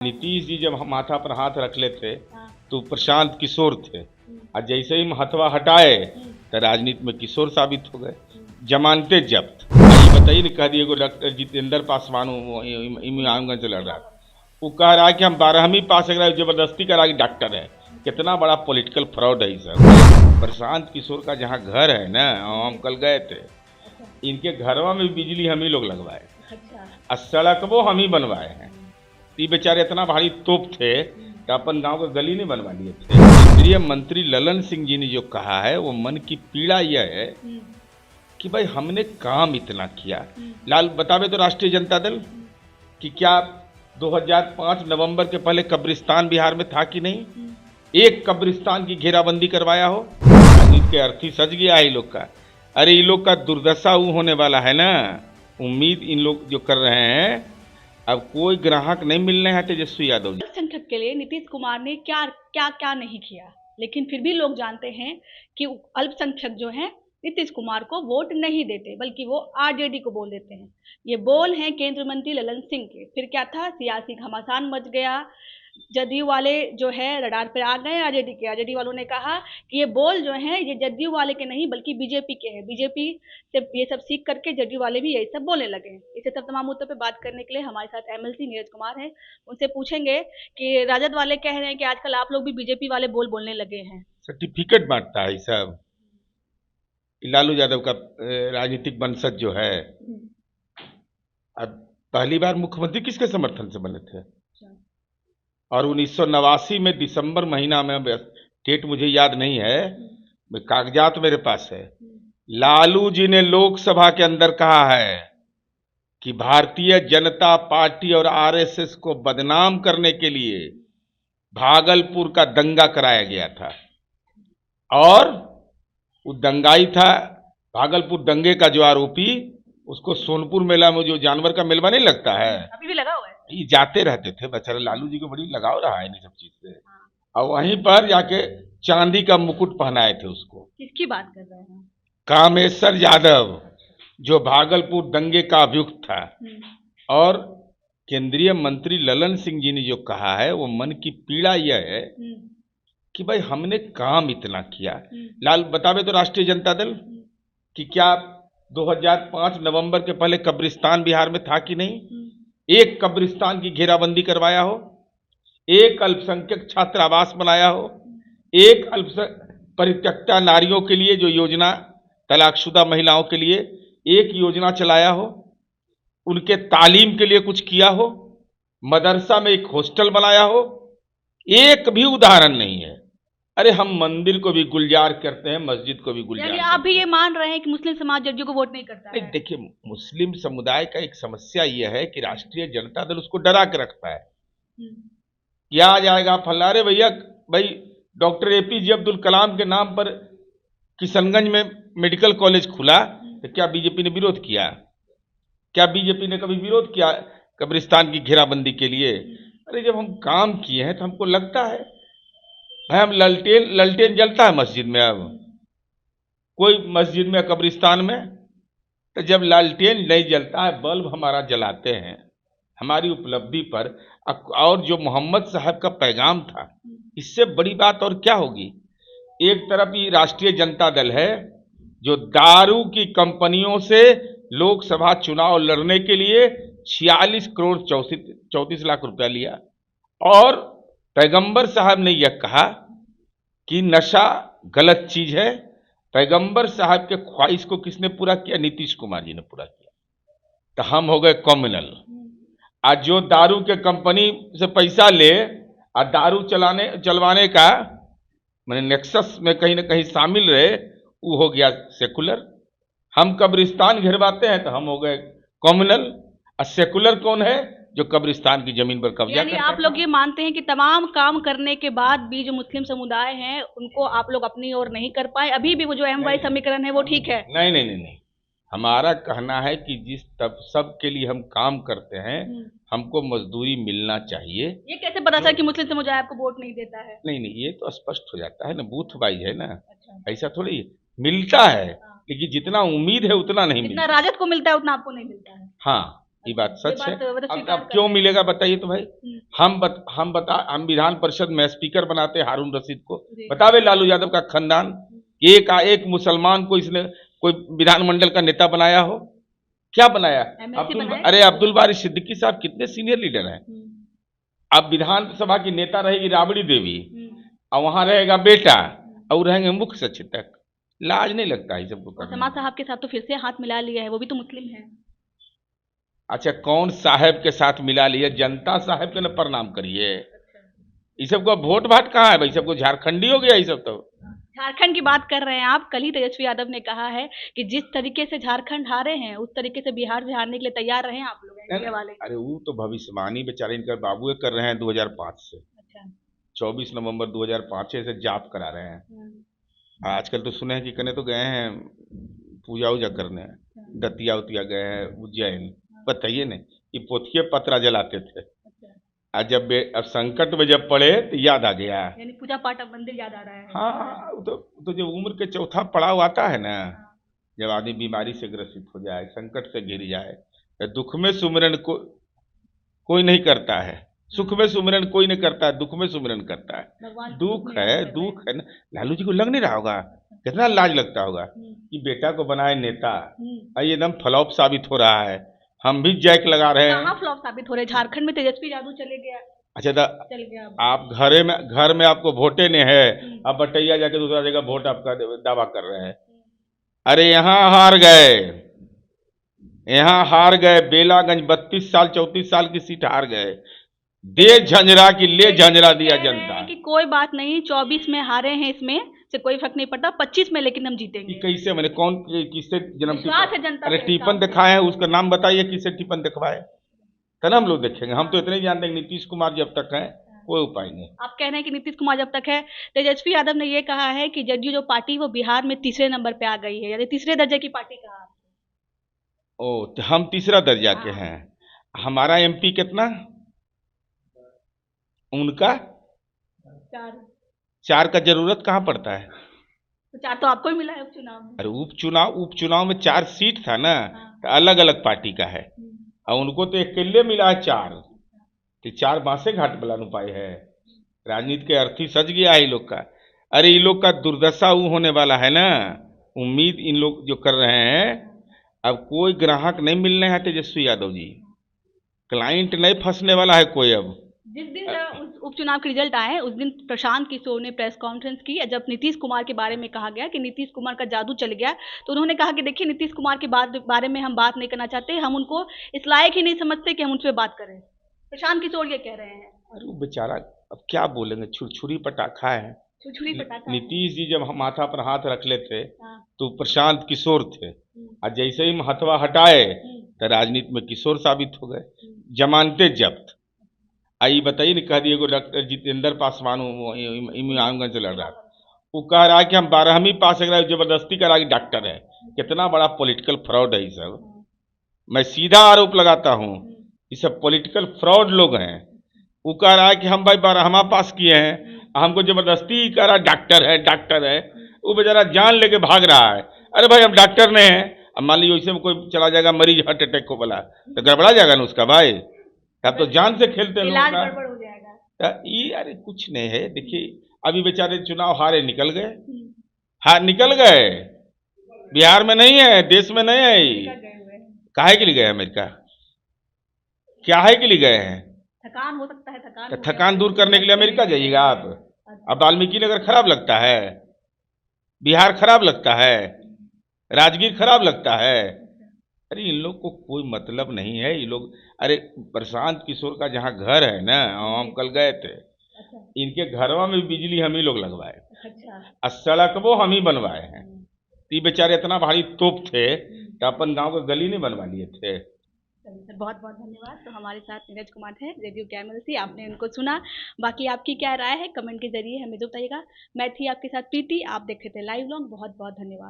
नीतीश जी जब माथा पर हाथ रख लेते हाँ। तो प्रशांत किशोर थे, और जैसे ही हथवा हटाए तो राजनीति में किशोर साबित हो गए। जमानतें जब्त। ये बताइए, कह दिए को डॉक्टर जितेंद्र पासवान इमामगंज से लड़ रहा है, वो कह रहा है कि हम 12वीं पास कर जबरदस्ती करा कि डॉक्टर है। कितना बड़ा पॉलिटिकल फ्रॉड है सर। प्रशांत किशोर का जहाँ घर है ना, हम कल गए थे, इनके घरवा में बिजली हम ही लोग लगवाए और सड़क वो हम ही बनवाए हैं। ये बेचारे इतना भारी तोप थे कि अपन गांव का गली नहीं बनवा लिए थे। केंद्रीय मंत्री ललन सिंह जी ने जो कहा है वो मन की पीड़ा यह है कि भाई हमने काम इतना किया। लाल बतावे तो राष्ट्रीय जनता दल कि क्या 2005 नवंबर के पहले कब्रिस्तान बिहार में था कि नहीं? एक कब्रिस्तान की घेराबंदी करवाया हो? राजनीति के अर्थी सज गया है इन लोग का। अरे इन लोग का दुर्दशा होने वाला है ना। उम्मीद इन लोग जो कर रहे हैं, अब कोई ग्राहक नहीं मिलने हैं तेजस्वी यादव जी। अल्पसंख्यक के लिए नीतीश कुमार ने क्या क्या क्या नहीं किया, लेकिन फिर भी लोग जानते हैं कि अल्पसंख्यक जो हैं नीतीश कुमार को वोट नहीं देते, बल्कि वो आरजेडी को बोल देते हैं। ये बोल हैं केंद्रीय मंत्री ललन सिंह के। फिर क्या था, सियासी घमासान मच गया। जदयू वाले जो है रडार पे आ गए। आरजेडी वालों ने कहा कि ये बोल जो हैं ये जदयू वाले के नहीं बल्कि बीजेपी के हैं। बीजेपी से ये सब सीख करके जदयू वाले भी यही सब बोलने लगे हैं। इसे सब तमाम मुद्दों पे बात करने के लिए हमारे साथ एमएलसी नीरज कुमार हैं। उनसे पूछेंगे कि राजद वाले कह रहे हैं कि आजकल आप लोग भी बीजेपी वाले बोलने लगे हैं। सर्टिफिकेट बांटता है सब। लालू यादव का राजनीतिक वंशज जो है, अब पहली बार मुख्यमंत्री किसके समर्थन से बने थे? और 1989 में दिसंबर महीना में, डेट मुझे याद नहीं है, कागजात मेरे पास है, लालू जी ने लोकसभा के अंदर कहा है कि भारतीय जनता पार्टी और आरएसएस को बदनाम करने के लिए भागलपुर का दंगा कराया गया था। और वो दंगाई था, भागलपुर दंगे का जो आरोपी, उसको सोनपुर मेला में जो जानवर का मेलवा नहीं लगता है, अभी भी लगा हुआ है, ये जाते रहते थे। बेचारे लालू जी को बड़ी लगाव रहा है इन सब चीज से। और वहीं पर जाके चांदी का मुकुट पहनाए थे उसको। किसकी बात कर रहे हैं? कामेश्वर यादव, जो भागलपुर दंगे का अभियुक्त था। और केंद्रीय मंत्री ललन सिंह जी ने जो कहा है वो मन की पीड़ा यह है कि भाई हमने काम इतना किया। लाल बतावे तो राष्ट्रीय जनता दल कि क्या 2005 नवंबर के पहले कब्रिस्तान बिहार में था कि नहीं? एक कब्रिस्तान की घेराबंदी करवाया हो? एक अल्पसंख्यक छात्रावास बनाया हो? एक परित्यक्ता नारियों के लिए जो योजना, तलाकशुदा महिलाओं के लिए एक योजना चलाया हो? उनके तालीम के लिए कुछ किया हो? मदरसा में एक हॉस्टल बनाया हो? एक भी उदाहरण नहीं है। अरे हम मंदिर को भी गुलजार करते हैं, मस्जिद को भी गुलजार करते हैं। आप भी ये मान रहे हैं कि मुस्लिम समाज जदयू को वोट नहीं करता है? देखिए, मुस्लिम समुदाय का एक समस्या यह है कि राष्ट्रीय जनता दल उसको डरा के रखता है। क्या आ जाएगा फल्ला। रे भैया, भाई डॉक्टर एपीजे अब्दुल कलाम के नाम पर किशनगंज में मेडिकल कॉलेज खुला, तो क्या बीजेपी ने विरोध किया? क्या बीजेपी ने कभी विरोध किया कब्रिस्तान की घेराबंदी के लिए? अरे जब हम काम किए हैं तो हमको लगता है भाई, हम ललटेन जलता है मस्जिद में, अब कोई मस्जिद में कब्रिस्तान में, तो जब लालटेन नहीं जलता है, बल्ब हमारा जलाते हैं हमारी उपलब्धि पर। और जो मोहम्मद साहब का पैगाम था, इससे बड़ी बात और क्या होगी? एक तरफ ये राष्ट्रीय जनता दल है जो दारू की कंपनियों से लोकसभा चुनाव लड़ने के लिए 46 करोड़ 34 लाख रुपया लिया, और पैगंबर साहब ने यह कहा कि नशा गलत चीज है। पैगंबर साहब के ख्वाहिश को किसने पूरा किया? नीतीश कुमार जी ने पूरा किया। तो हम हो गए कॉम्युनल। आज जो दारू के कंपनी से पैसा ले और दारू चलवाने का मैंने नेक्सस में कहीं ना कहीं शामिल रहे, वो हो गया सेकुलर। हम कब्रिस्तान घेरवाते हैं तो हम हो गए कॉम्युनल। और सेकुलर कौन है? जो कब्रिस्तान की जमीन पर कब्जा करता है। आप लोग ये मानते हैं कि तमाम काम करने के बाद भी जो मुस्लिम समुदाय है उनको आप लोग अपनी ओर नहीं कर पाए? अभी भी वो जो अहम समीकरण है वो ठीक है? नहीं नहीं नहीं नहीं, हमारा कहना है कि जिस तब सब के लिए हम काम करते हैं, हमको मजदूरी मिलना चाहिए। ये कैसे पता चला कि मुस्लिम समुदाय आपको वोट नहीं देता है? नहीं नहीं, ये तो स्पष्ट हो जाता है ना, बूथ वाइज है ना। अच्छा। ऐसा थोड़ी मिलता है, लेकिन जितना उम्मीद है उतना नहीं मिलता। राजद को मिलता है उतना आपको नहीं मिलता है। हाँ, ये बात सच है। मतलब अब स्वीकार क्यों कर मिलेगा बताइए तो भाई। हम्म। हम विधान परिषद में स्पीकर बनाते हारून रशीद को, जी। बतावे लालू यादव का खानदान एक मुसलमान को इसने कोई विधानमंडल का नेता बनाया हो? क्या बनाया? MLC बनाया? अरे अब्दुल बारी सिद्दीकी साहब कितने सीनियर लीडर हैं। अब विधानसभा की नेता रहेगी राबड़ी देवी और वहां रहेगा बेटा और रहेंगे मुख्य सचेतक। लाज नहीं लगता है सबको और करने समाज में। साहब के साथ तो फिर से हाथ मिला लिया है, वो भी तो मुस्लिम है। अच्छा कौन साहब के साथ मिला लिया? जनता साहब के न प्रणाम करिए। ये सबको वोट भाट कहाँ है भाई? सबको झारखंडी हो गया ये सब तो। झारखंड की बात कर रहे हैं आप। कल ही तेजस्वी यादव ने कहा है कि जिस तरीके से झारखंड हारे हैं उस तरीके से बिहार से हारने के लिए तैयार रहे आप लोग, एनडीए वाले। अरे वो तो भविष्यवाणी बेचारे इनका बाबू कर रहे हैं 2005 से। अच्छा। 24 नवंबर 2005 से जाप करा रहे हैं। आजकल तो सुने हैं कि कने तो गए हैं पूजा वूजा करने, दतिया उतिया गए हैं उज्जैन। बताइए नहीं, ये पोथिये पत्रा जलाते थे। आज अब संकट में जब पड़े तो याद आ गया। यानी पूजा पाठ अब मंदिर याद आ रहा है। हाँ तो जब उम्र के चौथा पड़ाव आता है ना, जब आदमी बीमारी से ग्रसित हो जाए, संकट से घिर जाए, तो दुख में सुमिरन कोई नहीं करता है। सुख में सुमिरन कोई नहीं करता है, दुख में सुमिरन करता है। दुख है ना। लालू जी को लग नहीं रहा होगा, कितना लाज लगता होगा कि बेटा को बनाए नेता, ये एकदम फ्लॉप साबित हो रहा है। हम भी जैक लगा रहे हैं। कहाँ फ्लॉप साबित हो रहे? झारखंड में तेजस्वी यादव चले गया। अच्छा चल गया। आप घर में आपको वोटे नहीं है, अब बटैया जाके दूसरा जगह वोट आपका दावा कर रहे हैं। अरे यहाँ हार गए बेलागंज 32 साल 34 साल की सीट हार गए। दे झंझरा की ले झंझरा दिया जनता कि कोई बात नहीं, 24 में हारे हैं, इसमें से कोई फर्क नहीं पड़ता, 25 में लेकिन हम जीतेंगे। कैसे? मैंने कौन किससे जन्म? विश्वास है जनता। अरे टिफन दिखाए हैं, उसका नाम बताइए किससे टिफन दिखवाए, तब हम लोग देखेंगे। हम तो इतने ही जानते हैं कि नीतीश कुमार जब तक है कोई उपाय नहीं। आप कह रहे हैं कि नीतीश कुमार जब तक है। तेजस्वी यादव ने यह कहा है कि जदयू जो पार्टी वो बिहार में तीसरे नंबर पे आ गई है, यानी तीसरे दर्जे की पार्टी कहा। ओ तो हम तीसरा दर्जा के हैं। हमारा एमपी कितना, उनका 4 का जरूरत कहाँ पड़ता है? तो 4 तो आपको ही मिला है उपचुनाव में। अरे उपचुनाव में 4 सीट था ना, तो अलग अलग पार्टी का है और उनको तो अकेले मिला है 4। तो 4 बांसे घाट बलान उपाय है। राजनीति के अर्थी सज गया है ये लोग का। अरे ये लोग का दुर्दशा वो होने वाला है ना। उम्मीद इन लोग जो कर रहे हैं, अब कोई ग्राहक नहीं मिलने हैं तेजस्वी यादव जी, क्लाइंट नहीं फंसने वाला है कोई। अब जिस दिन उपचुनाव के रिजल्ट आए उस दिन प्रशांत किशोर ने प्रेस कॉन्फ्रेंस की, जब नीतीश कुमार के बारे में कहा गया कि नीतीश कुमार का जादू चल गया, तो उन्होंने कहा कि देखिए नीतीश कुमार के बारे में हम बात नहीं करना चाहते, हम उनको इस लायक ही नहीं समझते कि हम उनसे बात करें। प्रशांत किशोर ये कह रहे हैं। अरे वो बेचारा अब क्या बोलेंगे, छुरछुरी पटाखा है। छुरछुरी पटाखा। नीतीश जी जब माथा पर हाथ रख लेते तो प्रशांत किशोर थे, और जैसे ही हथवा हटाए तो राजनीति में किशोर साबित हो गए। जमानते जब्त। आई बताइए नहीं, कह दिए को डॉक्टर जितेंद्र पासवान इमामगंज से लड़ रहा, वो कह रहा है कि हम 12वीं पास करा, जबरदस्ती करा कि डॉक्टर है। कितना बड़ा पॉलिटिकल फ्रॉड है ये सब। मैं सीधा आरोप लगाता हूँ, ये सब पॉलिटिकल फ्रॉड लोग हैं। वो कह रहा है कि हम भाई 12वां पास किए हैं, हमको जबरदस्ती कह रहा डॉक्टर है। वो बेचारा जान लेके भाग रहा है। अरे भाई हम डॉक्टर नहीं है। अब मान लीजिए वैसे में कोई चला जाएगा मरीज हार्ट अटैक को बोला तो गड़बड़ा जाएगा ना उसका भाई। अब तो जान से खेलते हैं इलाज गड़बड़ हो जाएगा। ये अरे कुछ नहीं है। देखिए अभी बेचारे चुनाव हारे निकल गए, निकल गए। बिहार में नहीं है, देश में नहीं है। काहे के लिए गए अमेरिका? क्या है के लिए गए हैं? थकान हो सकता है। थकान दूर करने के लिए अमेरिका जाइएगा आप? अब वाल्मीकि नगर खराब लगता है, बिहार खराब लगता है, राजगीर खराब लगता है? अरे इन लोग को कोई मतलब नहीं है। ये लोग, अरे प्रशांत किशोर का जहाँ घर है ना, हम कल गए थे, इनके घरवा में बिजली हम ही लोग लगवाए, और सड़क वो हम ही बनवाए हैं। ये बेचारे इतना भारी तोप थे तो अपन गांव का गली नहीं बनवा लिए थे। सर बहुत बहुत धन्यवाद। तो हमारे साथ नीरज कुमार है, रेडियो कैमल, आपने उनको सुना। बाकी आपकी क्या राय है कमेंट के जरिए हमें बताइएगा। मैं थी आपके साथ प्रीति, आप देख रहे थे लाइव लॉन्ग। बहुत बहुत धन्यवाद।